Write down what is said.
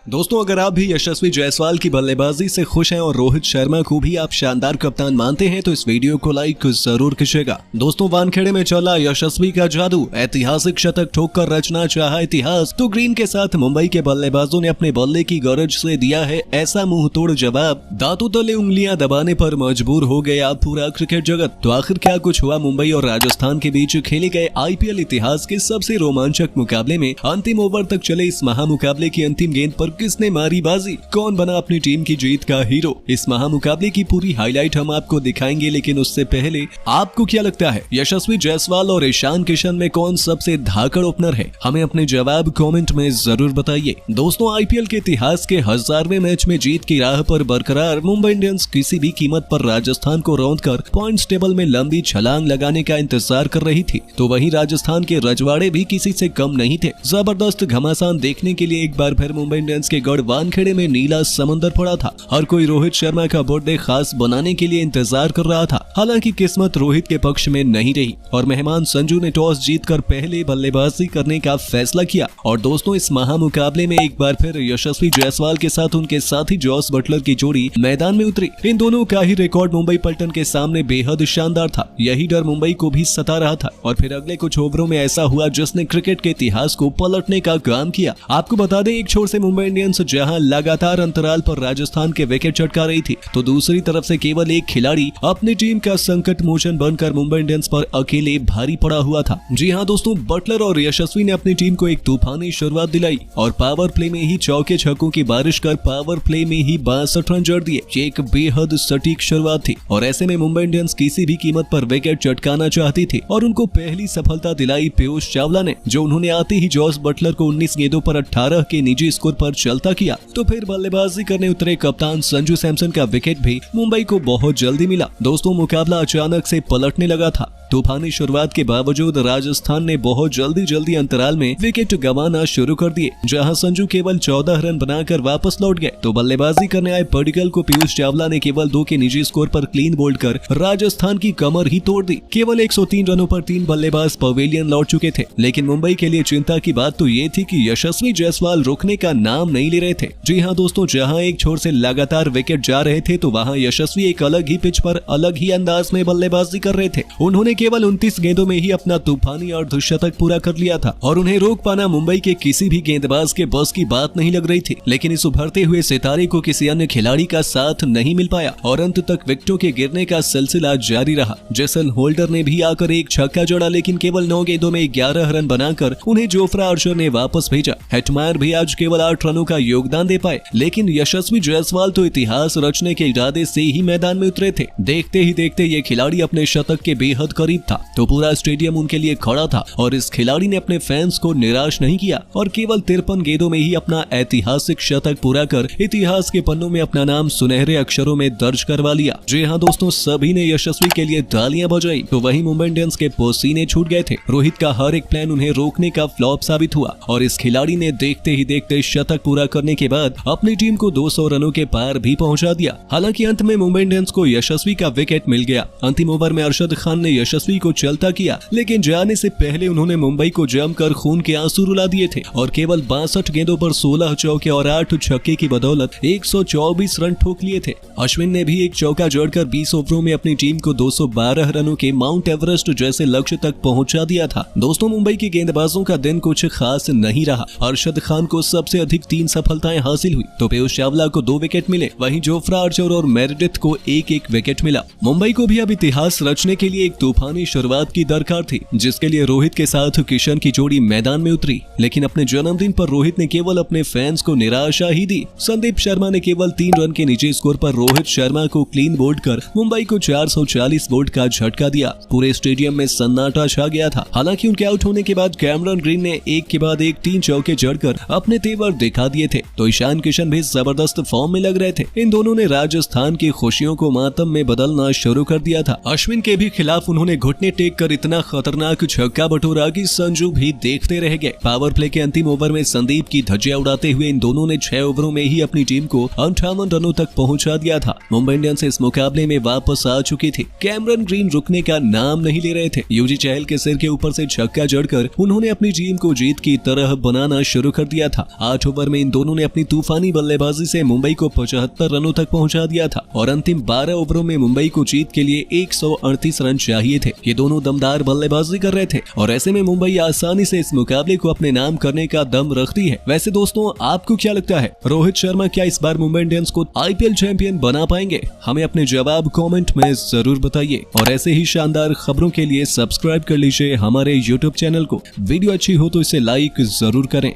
दोस्तों, अगर आप भी यशस्वी जायसवाल की बल्लेबाजी से खुश हैं और रोहित शर्मा को भी आप शानदार कप्तान मानते हैं तो इस वीडियो को लाइक जरूर कीजिएगा। दोस्तों, वानखेड़े में चला यशस्वी का जादू, ऐतिहासिक शतक ठोककर रचना चाहा इतिहास। तो ग्रीन के साथ मुंबई के बल्लेबाजों ने अपने बल्ले की गरज से दिया है ऐसा मुंह तोड़ जवाब, दांतों तले उंगलियां दबाने पर मजबूर हो गया पूरा क्रिकेट जगत। तो आखिर क्या कुछ हुआ मुंबई और राजस्थान के बीच खेले गए IPL इतिहास के सबसे रोमांचक मुकाबले में? अंतिम ओवर तक चले इस महामुकाबले की अंतिम गेंद पर किसने मारी बाजी? कौन बना अपनी टीम की जीत का हीरो? इस महामुकाबले की पूरी हाईलाइट हम आपको दिखाएंगे, लेकिन उससे पहले आपको क्या लगता है यशस्वी जायसवाल और ईशान किशन में कौन सबसे धाकड़ ओपनर है? हमें अपने जवाब कमेंट में जरूर बताइए। दोस्तों, IPL के इतिहास के 1000वें मैच में जीत की राह पर बरकरार मुंबई इंडियंस किसी भी कीमत पर राजस्थान को रौंदकर पॉइंट्स टेबल में लंबी छलांग लगाने का इंतजार कर रही थी, तो वहीं राजस्थान के रजवाड़े भी किसी से कम नहीं थे। जबरदस्त घमासान देखने के लिए एक बार फिर मुंबई इंडियंस के गढ़ वानखेड़े में नीला समंदर पड़ा था। हर कोई रोहित शर्मा का बर्थडे खास बनाने के लिए इंतजार कर रहा था। हालांकि किस्मत रोहित के पक्ष में नहीं रही और मेहमान संजू ने टॉस जीतकर पहले बल्लेबाजी करने का फैसला किया। और दोस्तों, इस महामुकाबले में एक बार फिर यशस्वी जायसवाल के साथ उनके साथी जॉस बटलर की जोड़ी मैदान में उतरी। इन दोनों का ही रिकॉर्ड मुंबई पलटन के सामने बेहद शानदार था। यही डर मुंबई को भी सता रहा था और फिर अगले कुछ ओवरों में ऐसा हुआ जिसने क्रिकेट के इतिहास को पलटने का काम किया। आपको बता दें, एक छोर से मुंबई इंडियंस जहां लगातार अंतराल पर राजस्थान के विकेट चटका रही थी, तो दूसरी तरफ से केवल एक खिलाड़ी अपनी टीम का संकट मोचन बनकर मुंबई इंडियंस पर अकेले भारी पड़ा हुआ था। जी हां दोस्तों, बटलर और यशस्वी ने अपनी टीम को एक तूफानी शुरुआत दिलाई और पावर प्ले में ही चौके छक्कों की बारिश कर पावर प्ले में ही 62 रन जड़ दिए। ये एक बेहद सटीक शुरुआत थी और ऐसे में मुंबई इंडियंस किसी भी कीमत पर विकेट चटकाना चाहती थी और उनको पहली सफलता दिलाई पीयूष चावला ने, जो उन्होंने आते ही जॉस बटलर को 19 गेंदों पर 18 के निजी स्कोर पर चलता किया। तो फिर बल्लेबाजी करने उतरे कप्तान संजू सैमसन का विकेट भी मुंबई को बहुत जल्दी मिला। दोस्तों, मुकाबला अचानक से पलटने लगा था। तूफानी शुरुआत के बावजूद राजस्थान ने बहुत जल्दी अंतराल में विकेट गंवाना शुरू कर दिए। जहां संजू केवल 14 रन बनाकर वापस लौट गए, तो बल्लेबाजी करने आए पडिक्कल को पीयूष चावला ने केवल 2 के निजी स्कोर पर क्लीन बोल्ड कर राजस्थान की कमर ही तोड़ दी। केवल 103 रनों पर 3 बल्लेबाज पवेलियन लौट चुके थे। लेकिन मुंबई के लिए चिंता की बात तो ये थी कि यशस्वी जायसवाल रुकने का नाम नहीं ले रहे थे। जी हाँ दोस्तों, जहां एक छोर से लगातार विकेट जा रहे थे, तो वहां यशस्वी एक अलग ही पिच पर अलग ही अंदाज में बल्लेबाजी कर रहे थे। उन्होंने केवल 29 गेंदों में ही अपना तूफानी अर्धशतक पूरा कर लिया था और उन्हें रोक पाना मुंबई के किसी भी गेंदबाज के बस की बात नहीं लग रही थी। लेकिन इस उभरते हुए सितारे को किसी अन्य खिलाड़ी का साथ नहीं मिल पाया और अंत तक विकेटों के गिरने का सिलसिला जारी रहा। जेसन होल्डर ने भी आकर एक छक्का जड़ा, लेकिन केवल 9 गेंदों में 11 रन बनाकर उन्हें जोफ्रा आर्चर ने वापस भेजा। हेटमायर भी आज केवल 8 रनों का योगदान दे पाए, लेकिन यशस्वी जायसवाल तो इतिहास रचने के इरादे से ही मैदान में उतरे थे। देखते ही देखते ये खिलाड़ी अपने शतक के बेहद करीब था, तो पूरा स्टेडियम उनके लिए खड़ा था और इस खिलाड़ी ने अपने फैंस को निराश नहीं किया और केवल 53 गेंदों में ही अपना ऐतिहासिक शतक पूरा कर इतिहास के पन्नों में अपना नाम सुनहरे अक्षरों में दर्ज करवा लिया। जी हाँ दोस्तों, सभी ने यशस्वी के लिए तालियां बजाई, तो वहीं मुंबई इंडियंस के पसीने छूट गए थे। रोहित का हर एक प्लान उन्हें रोकने का फ्लॉप साबित हुआ और इस खिलाड़ी ने देखते ही देखते शतक पूरा करने के बाद अपनी टीम को 200 रनों के पार भी पहुंचा दिया। हालांकि अंत में मुंबई इंडियंस को यशस्वी का विकेट मिल गया। अंतिम ओवर में अरशद खान ने यशस्वी को चलता किया, लेकिन जाने से पहले उन्होंने मुंबई को जमकर खून के आंसू रुला दिए थे और केवल 62 गेंदों पर 16 चौके और 8 छक्के की बदौलत 124 रन ठोक लिए थे। अश्विन ने भी एक चौका जोड़कर 20 ओवरों में अपनी टीम को 212 रनों के माउंट एवरेस्ट जैसे लक्ष्य तक पहुंचा दिया था। दोस्तों, मुंबई के गेंदबाजों का दिन कुछ खास नहीं रहा। अरशद खान को सबसे अधिक 3 सफलताएं हासिल हुई, तो पीयूष चावला को 2 विकेट मिले, वहीं जोफ्रा आर्चर और मेरेडिथ को 1-1 विकेट मिला। मुंबई को भी अब इतिहास रचने के लिए एक तूफानी शुरुआत की दरकार थी, जिसके लिए रोहित के साथ किशन की जोड़ी मैदान में उतरी। लेकिन अपने जन्मदिन पर रोहित ने केवल अपने फैंस को निराशा ही दी। संदीप शर्मा ने केवल 3 रन के निजी स्कोर पर रोहित शर्मा को क्लीन बोल्ड कर मुंबई को 440 वोल्ट का झटका दिया। पूरे स्टेडियम में सन्नाटा छा गया था। हालांकि उनके आउट होने के बाद कैमरन ग्रीन ने एक के बाद एक 3 चौके जड़कर अपने तेवर दिखा दिए थे, तो ईशान किशन भी जबरदस्त फॉर्म में लग रहे थे। इन दोनों ने राजस्थान की खुशियों को मातम में बदलना शुरू कर दिया था। अश्विन के भी खिलाफ उन्होंने में घुटने टेक कर इतना खतरनाक छक्का बटोरा कि संजू भी देखते रह गए। पावर प्ले के अंतिम ओवर में संदीप की धज्जियां उड़ाते हुए इन दोनों ने 6 ओवरों में ही अपनी टीम को 58 रनों तक पहुंचा दिया था। मुंबई इंडियंस इस मुकाबले में वापस आ चुकी थी। कैमरन ग्रीन रुकने का नाम नहीं ले रहे थे। युजी चहल के सिर के ऊपर से छक्का जड़कर उन्होंने अपनी टीम को जीत की तरह बनाना शुरू कर दिया था। 8 ओवर में इन दोनों ने अपनी तूफानी बल्लेबाजी से मुंबई को 75 रनों तक पहुंचा दिया था और अंतिम 12 ओवरों में मुंबई को जीत के लिए 138 रन चाहिए थे। ये दोनों दमदार बल्लेबाजी कर रहे थे और ऐसे में मुंबई आसानी से इस मुकाबले को अपने नाम करने का दम रखती है। वैसे दोस्तों, आपको क्या लगता है, रोहित शर्मा क्या इस बार मुंबई इंडियंस को आईपीएल चैंपियन बना पाएंगे? हमें अपने जवाब कमेंट में जरूर बताइए और ऐसे ही शानदार खबरों के लिए सब्सक्राइब कर लीजिए हमारे YouTube चैनल को। वीडियो अच्छी हो तो इसे लाइक जरूर करें।